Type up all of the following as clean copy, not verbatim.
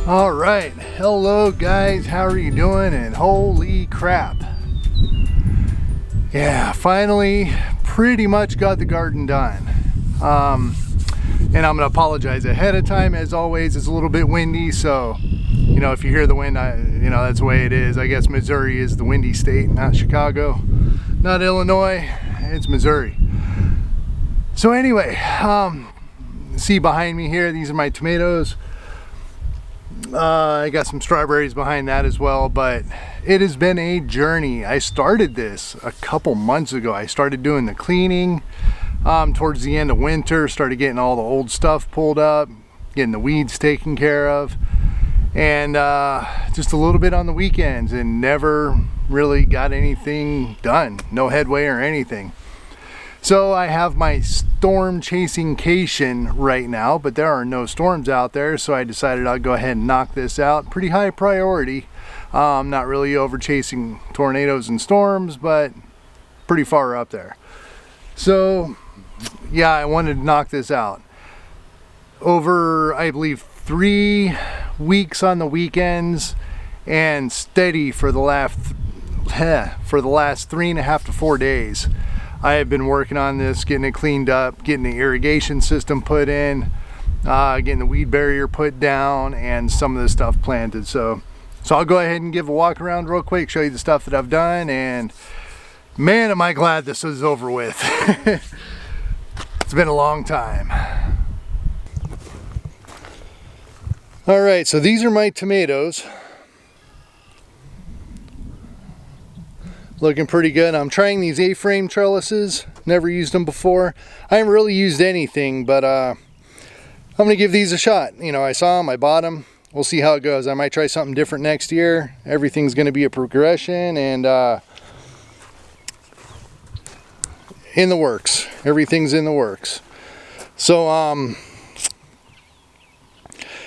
All right, hello guys, how are you doing? And holy crap, yeah, finally pretty much got the garden done. And I'm gonna apologize ahead of time. As always, it's a little bit windy, so you know, if you hear the wind, that's the way it is. I guess Missouri is the windy state, not Chicago, not Illinois, it's Missouri. So anyway, see behind me here, these are my tomatoes. I got some strawberries behind that as well, but it has been a journey. I started this a couple months ago. I started doing the cleaning towards the end of winter, started getting all the old stuff pulled up, getting the weeds taken care of, and just a little bit on the weekends, and never really got anything done, no headway or anything. So I have my storm chasing cation right now, but there are no storms out there, so I decided I'll go ahead and knock this out. Pretty high priority. Not really over chasing tornadoes and storms, but pretty far up there. So yeah, I wanted to knock this out. Over, I believe, 3 weeks on the weekends and steady for the last 3.5 to 4 days. I have been working on this, getting it cleaned up, getting the irrigation system put in, getting the weed barrier put down, and some of the stuff planted. So I'll go ahead and give a walk around real quick, show you the stuff that I've done, and man, am I glad this is over with. It's been a long time. All right, so these are my tomatoes. Looking pretty good. I'm trying these A-frame trellises. Never used them before. I haven't really used anything, but I'm gonna give these a shot. You know, I saw them, I bought them. We'll see how it goes. I might try something different next year. Everything's gonna be a progression, and in the works. Everything's in the works. So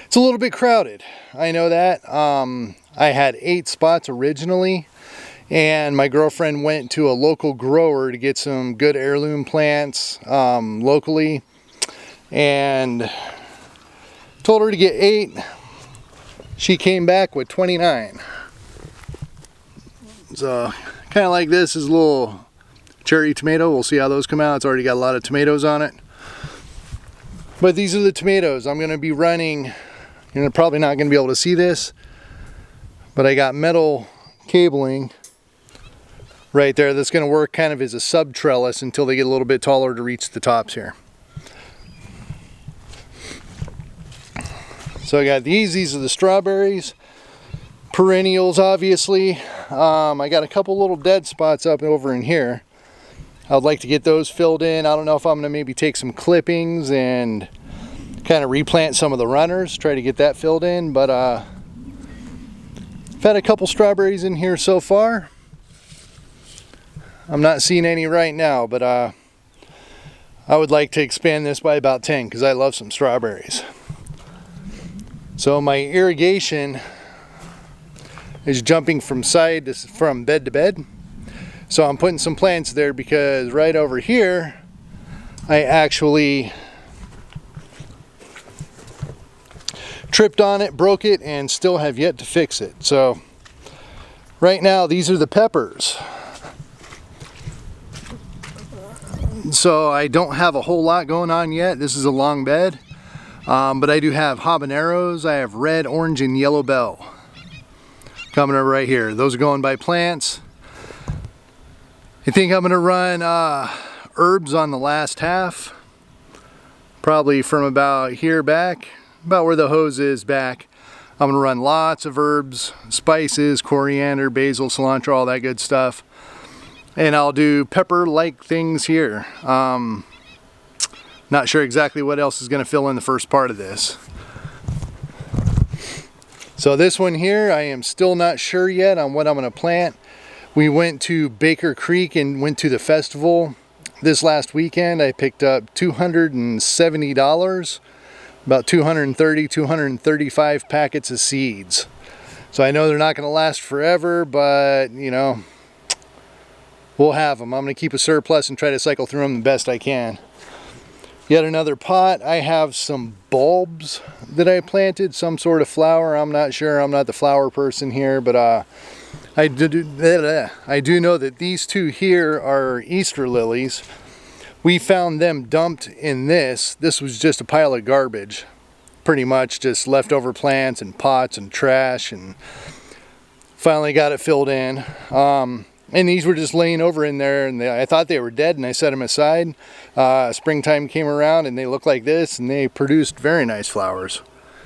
it's a little bit crowded. I know that. I had 8 spots originally, and my girlfriend went to a local grower to get some good heirloom plants locally, and told her to get 8. She came back with 29. So kind of like this is a little cherry tomato. We'll see how those come out. It's already got a lot of tomatoes on it. But these are the tomatoes. I'm going to be running, you're probably not going to be able to see this, but I got metal cabling right there that's going to work kind of as a sub trellis until they get a little bit taller to reach the tops here. So I got these are the strawberries, perennials obviously. I got a couple little dead spots up over in here. I'd like to get those filled in. I don't know if I'm going to maybe take some clippings and kind of replant some of the runners, try to get that filled in, but I've had a couple strawberries in here so far. I'm not seeing any right now, but I would like to expand this by about 10 because I love some strawberries. So my irrigation is jumping from bed to bed. So I'm putting some plants there because right over here I actually tripped on it, broke it, and still have yet to fix it. So right now these are the peppers. So I don't have a whole lot going on yet. This is a long bed, but I do have habaneros. I have red, orange, and yellow bell coming up right here. Those are going by plants. I think I'm gonna run herbs on the last half, probably from about here back, about where the hose is back. I'm gonna run lots of herbs, spices, coriander, basil, cilantro, all that good stuff. And I'll do pepper-like things here. Not sure exactly what else is gonna fill in the first part of this. So this one here, I am still not sure yet on what I'm gonna plant. We went to Baker Creek and went to the festival this last weekend. I picked up $270, about 235 packets of seeds. So I know they're not going to last forever, but you know, we'll have them. I'm going to keep a surplus and try to cycle through them the best I can. Yet another pot. I have some bulbs that I planted, some sort of flower. I'm not sure. I'm not the flower person here, but I do know that these two here are Easter lilies. We found them dumped in this. This was just a pile of garbage. Pretty much just leftover plants and pots and trash, and finally got it filled in. And these were just laying over in there, and I thought they were dead, and I set them aside. Springtime came around and they looked like this, and they produced very nice flowers.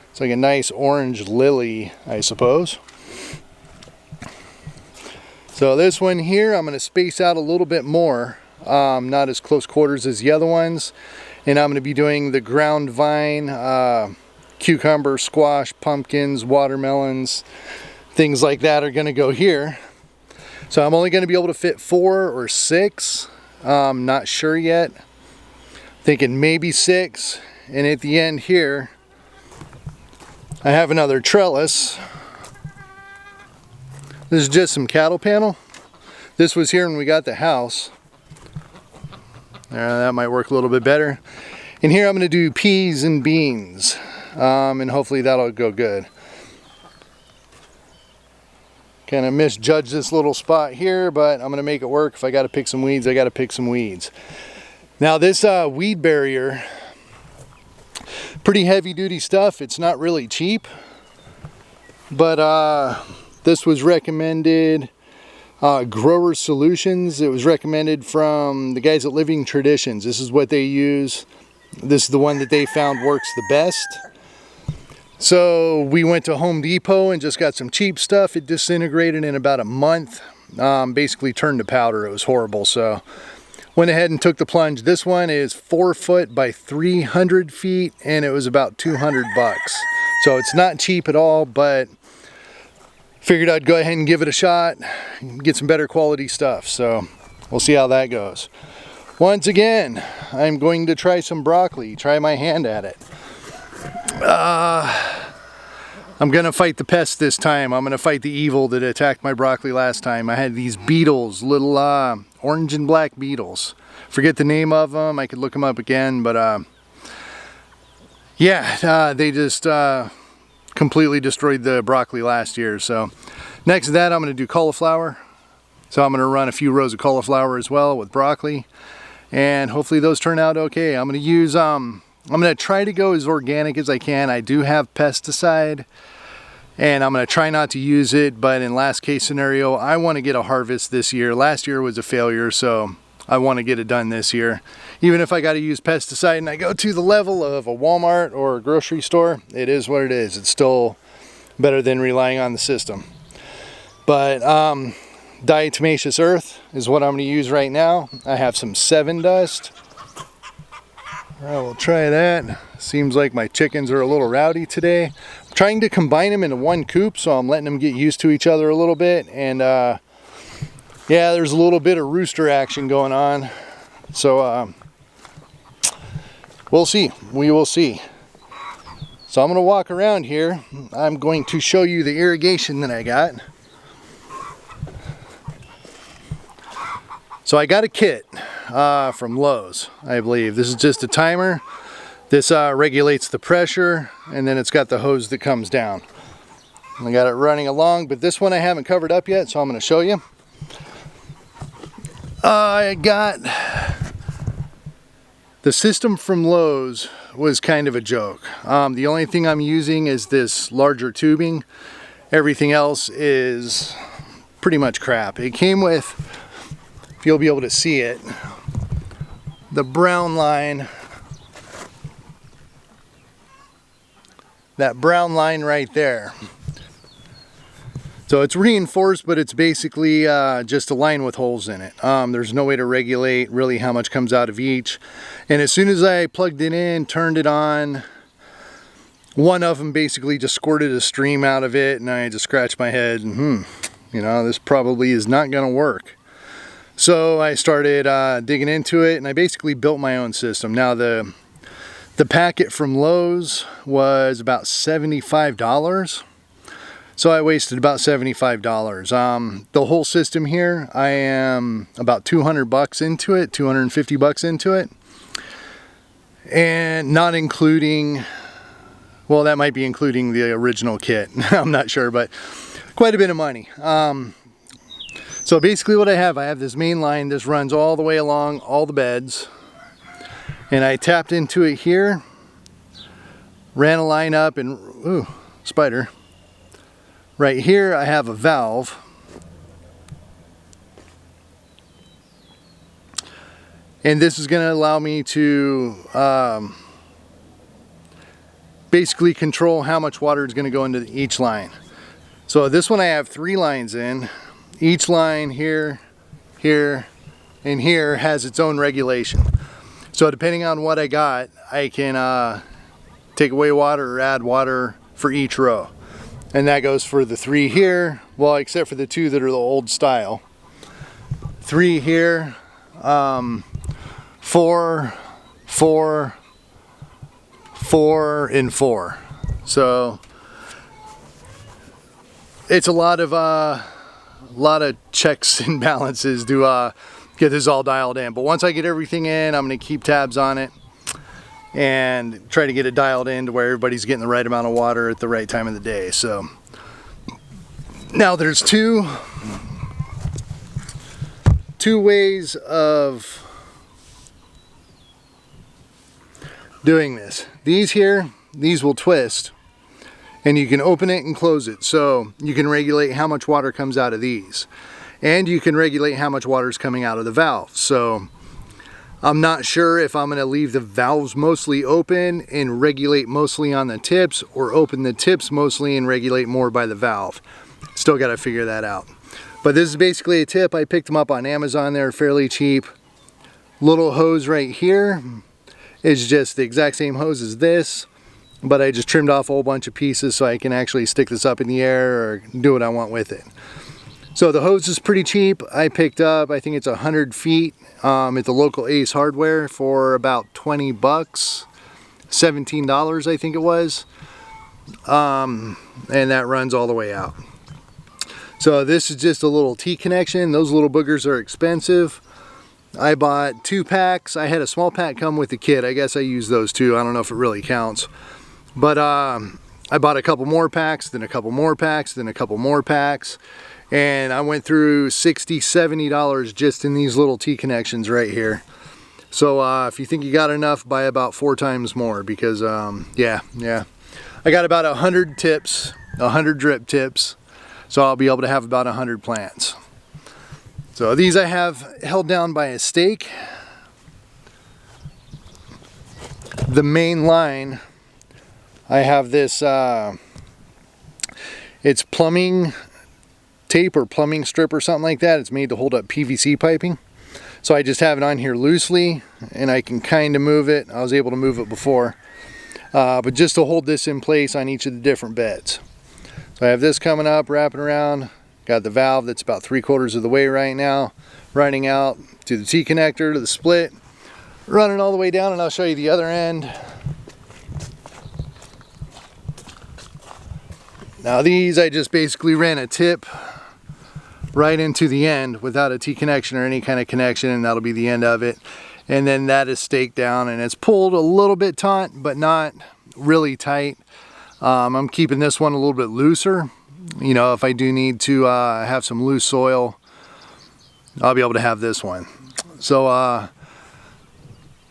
It's like a nice orange lily, I suppose. So this one here, I'm going to space out a little bit more, not as close quarters as the other ones. And I'm going to be doing the ground vine, cucumber, squash, pumpkins, watermelons, things like that are going to go here. So I'm only going to be able to fit 4 or 6. Not sure yet. Thinking maybe 6. And at the end here, I have another trellis. This is just some cattle panel. This was here when we got the house. That might work a little bit better. And here I'm going to do peas and beans. And hopefully that'll go good. Kind of misjudged this little spot here, but I'm going to make it work. If I got to pick some weeds, I got to pick some weeds. Now this weed barrier, pretty heavy duty stuff. It's not really cheap, but this was recommended, Grower Solutions. It was recommended from the guys at Living Traditions. This is what they use. This is the one that they found works the best. So we went to Home Depot and just got some cheap stuff. It disintegrated in about a month. Basically turned to powder. It was horrible. So went ahead and took the plunge. This one is 4 foot by 300 feet, and it was about 200 bucks. So it's not cheap at all, but figured I'd go ahead and give it a shot, get some better quality stuff. So we'll see how that goes. Once again, I'm going to try some broccoli, try my hand at it. I'm gonna fight the pest this time. I'm gonna fight the evil that attacked my broccoli last time. I had these beetles, little orange and black beetles. Forget the name of them. I could look them up again, but yeah, they just completely destroyed the broccoli last year. So next to that, I'm gonna do cauliflower. So I'm gonna run a few rows of cauliflower as well with broccoli, and hopefully those turn out okay. I'm gonna use I'm going to try to go as organic as I can. I do have pesticide, and I'm going to try not to use it, but in last case scenario, I want to get a harvest this year. Last year was a failure, so I want to get it done this year. Even if I got to use pesticide and I go to the level of a Walmart or a grocery store, it is what it is. It's still better than relying on the system. But diatomaceous earth is what I'm going to use right now. I have some Sevin dust. I will try that. Seems like my chickens are a little rowdy today. I'm trying to combine them into one coop, so I'm letting them get used to each other a little bit. And yeah, there's a little bit of rooster action going on. So we'll see. We will see. So I'm going to walk around here. I'm going to show you the irrigation that I got. So I got a kit from Lowe's, I believe. This is just a timer. This regulates the pressure, and then it's got the hose that comes down. I got it running along, but this one I haven't covered up yet, so I'm going to show you. I got the system from Lowe's was kind of a joke. The only thing I'm using is this larger tubing. Everything else is pretty much crap. It came with, if you'll be able to see it, the brown line, that brown line right there. So it's reinforced, but it's basically just a line with holes in it. There's no way to regulate really how much comes out of each. And as soon as I plugged it in, turned it on, one of them basically just squirted a stream out of it, and I just scratched my head and you know, this probably is not gonna work. So I started digging into it, and I basically built my own system. Now the packet from Lowe's was about $75. So I wasted about $75. The whole system here, I am about 200 bucks into it, 250 bucks into it. and not including, well, that might be including the original kit. I'm not sure, but quite a bit of money. So basically what I have this main line. This runs all the way along all the beds, and I tapped into it here, ran a line up, and ooh, spider. Right here I have a valve, and this is going to allow me to basically control how much water is going to go into each line. So this one I have 3 lines in. Each line here, here, and here has its own regulation. So depending on what I got, I can take away water or add water for each row. And that goes for the 3 here, well, except for the 2 that are the old style. 3 here, 4, 4, 4, and 4. So it's a lot of checks and balances to get this all dialed in. But once I get everything in, I'm going to keep tabs on it and try to get it dialed in to where everybody's getting the right amount of water at the right time of the day. So now there's two ways of doing this. These here, these will twist, and you can open it and close it, so you can regulate how much water comes out of these, and you can regulate how much water is coming out of the valve. So I'm not sure if I'm going to leave the valves mostly open and regulate mostly on the tips, or open the tips mostly and regulate more by the valve. Still got to figure that out. But this is basically a tip. I picked them up on Amazon. They're fairly cheap. Little hose right here is just the exact same hose as this, but I just trimmed off a whole bunch of pieces so I can actually stick this up in the air or do what I want with it. So the hose is pretty cheap. I picked up, I think it's 100 feet at the local Ace Hardware for about 20 bucks, $17 I think it was, and that runs all the way out. So this is just a little T connection. Those little boogers are expensive. I bought 2 packs. I had a small pack come with the kit. I guess I used those 2. I don't know if it really counts. But I bought a couple more packs, then a couple more packs, then a couple more packs. And I went through $60, $70 just in these little T connections right here. So if you think you got enough, buy about 4 times more, because yeah. I got about 100 tips, 100 drip tips. So I'll be able to have about 100 plants. So these I have held down by a stake. The main line, I have this, it's plumbing tape or plumbing strip or something like that. It's made to hold up PVC piping. So I just have it on here loosely, and I can kind of move it. I was able to move it before. But just to hold this in place on each of the different beds. So I have this coming up, wrapping around. Got the valve that's about 3/4 of the way right now, running out to the T connector, to the split, running all the way down, and I'll show you the other end. Now these, I just basically ran a tip right into the end without a T connection or any kind of connection, and that'll be the end of it. And then that is staked down, and it's pulled a little bit taut, but not really tight. I'm keeping this one a little bit looser. You know, if I do need to have some loose soil, I'll be able to have this one. So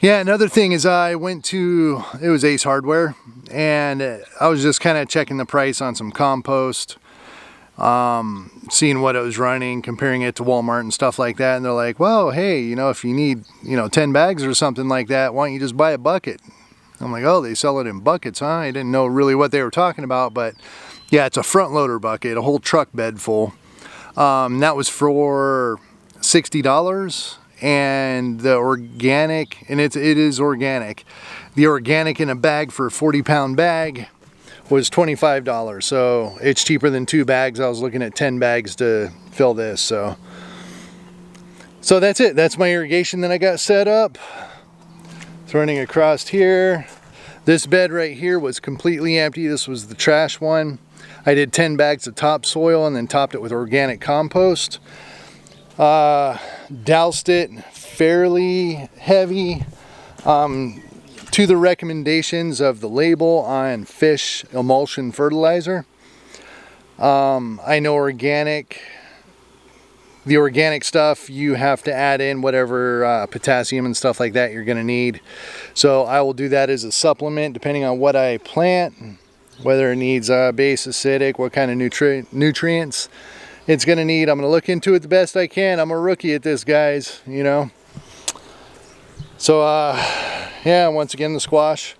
yeah, another thing is I went to, it was Ace Hardware, and I was just kind of checking the price on some compost, seeing what it was running, comparing it to Walmart and stuff like that. And they're like, well, hey, you know, if you need, 10 bags or something like that, why don't you just buy a bucket? I'm like, oh, they sell it in buckets, huh? I didn't know really what they were talking about, but yeah, it's a front loader bucket, a whole truck bed full. That was for $60, and the organic, and it is organic. The organic in a bag for a 40-pound bag was $25, so it's cheaper than 2 bags. I was looking at 10 bags to fill this, so that's it. That's my irrigation that I got set up. It's running across here. This bed right here was completely empty. This was the trash one. I did 10 bags of topsoil and then topped it with organic compost. Doused it fairly heavy. to the recommendations of the label on fish emulsion fertilizer. I know the organic stuff, you have to add in whatever potassium and stuff like that you're going to need. So I will do that as a supplement depending on what I plant, whether it needs base, acidic, what kind of nutrients it's going to need. I'm going to look into it the best I can. I'm a rookie at this, guys, you know. So yeah, once again, the squash,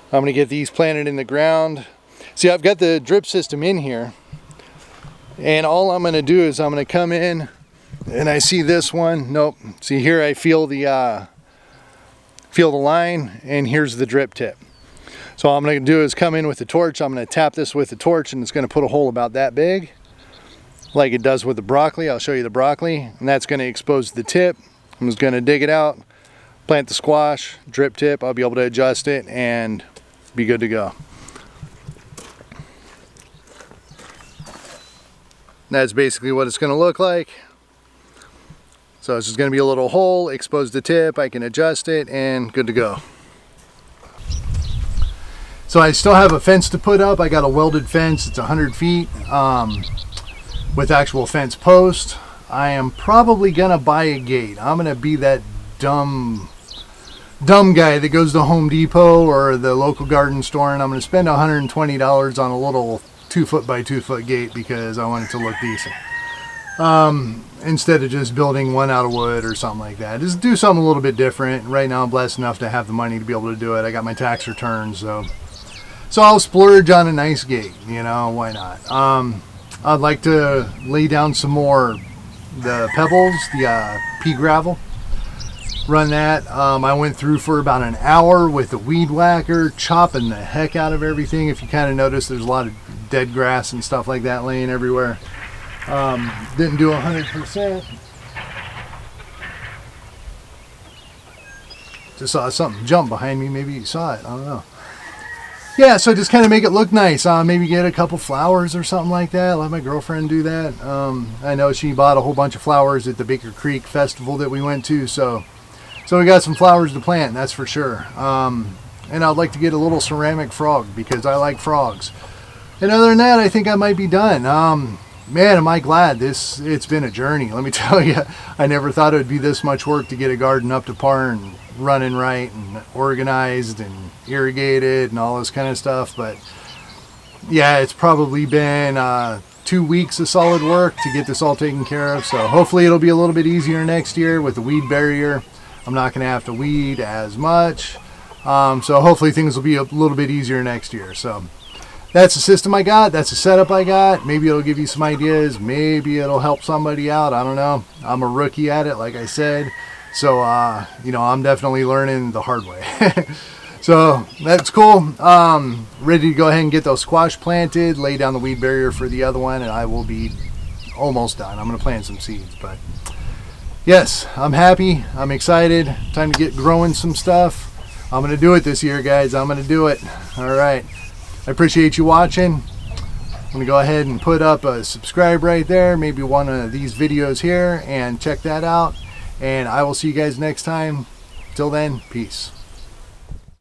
I'm going to get these planted in the ground. See, I've got the drip system in here, and all I'm going to do is I'm going to come in and I see this one. Nope. See here, I feel the line, and here's the drip tip. So all I'm going to do is come in with the torch. I'm going to tap this with the torch, and it's going to put a hole about that big, like it does with the broccoli. I'll show you the broccoli, and that's going to expose the tip. I'm just going to dig it out, plant the squash, drip tip. I'll be able to adjust it and be good to go. That's basically what it's going to look like. So it's just going to be a little hole, expose the tip, I can adjust it, and good to go. So I still have a fence to put up. I got a welded fence. It's 100 feet with actual fence post. I am probably going to buy a gate. I'm going to be that dumb guy that goes to Home Depot or the local garden store, and I'm going to spend $120 on a little 2-foot by 2-foot gate because I want it to look decent. Instead of just building one out of wood or something like that. Just do something a little bit different. Right now I'm blessed enough to have the money to be able to do it. I got my tax returns, so I'll splurge on a nice gate, you know, why not? I'd like to lay down some more the pebbles, the pea gravel. Run that. I went through for about an hour with the weed whacker, chopping the heck out of everything. If you kind of notice, there's a lot of dead grass and stuff like that laying everywhere. Didn't do 100%. Just saw something jump behind me. Maybe you saw it. I don't know. Yeah, so just kind of make it look nice. Maybe get a couple flowers or something like that. Let my girlfriend do that. I know she bought a whole bunch of flowers at the Baker Creek Festival that we went to. So we got some flowers to plant, that's for sure. And I'd like to get a little ceramic frog because I like frogs. And other than that, I think I might be done. Man, am I glad it's been a journey. Let me tell you, I never thought it would be this much work to get a garden up to par and running right and organized and irrigated and all this kind of stuff. But yeah, it's probably been 2 weeks of solid work to get this all taken care of. So hopefully it'll be a little bit easier next year with the weed barrier. I'm not going to have to weed as much. So hopefully things will be a little bit easier next year. So that's the system I got. That's the setup I got. Maybe it'll give you some ideas. Maybe it'll help somebody out. I don't know. I'm a rookie at it, like I said. So, you know, I'm definitely learning the hard way. So that's cool. Ready to go ahead and get those squash planted, lay down the weed barrier for the other one, and I will be almost done. I'm going to plant some seeds, but yes, I'm happy. I'm excited. Time to get growing some stuff. I'm going to do it this year, guys. I'm going to do it. All right. I appreciate you watching. I'm going to go ahead and put up a subscribe right there, maybe one of these videos here, and check that out. And I will see you guys next time. Till then, peace.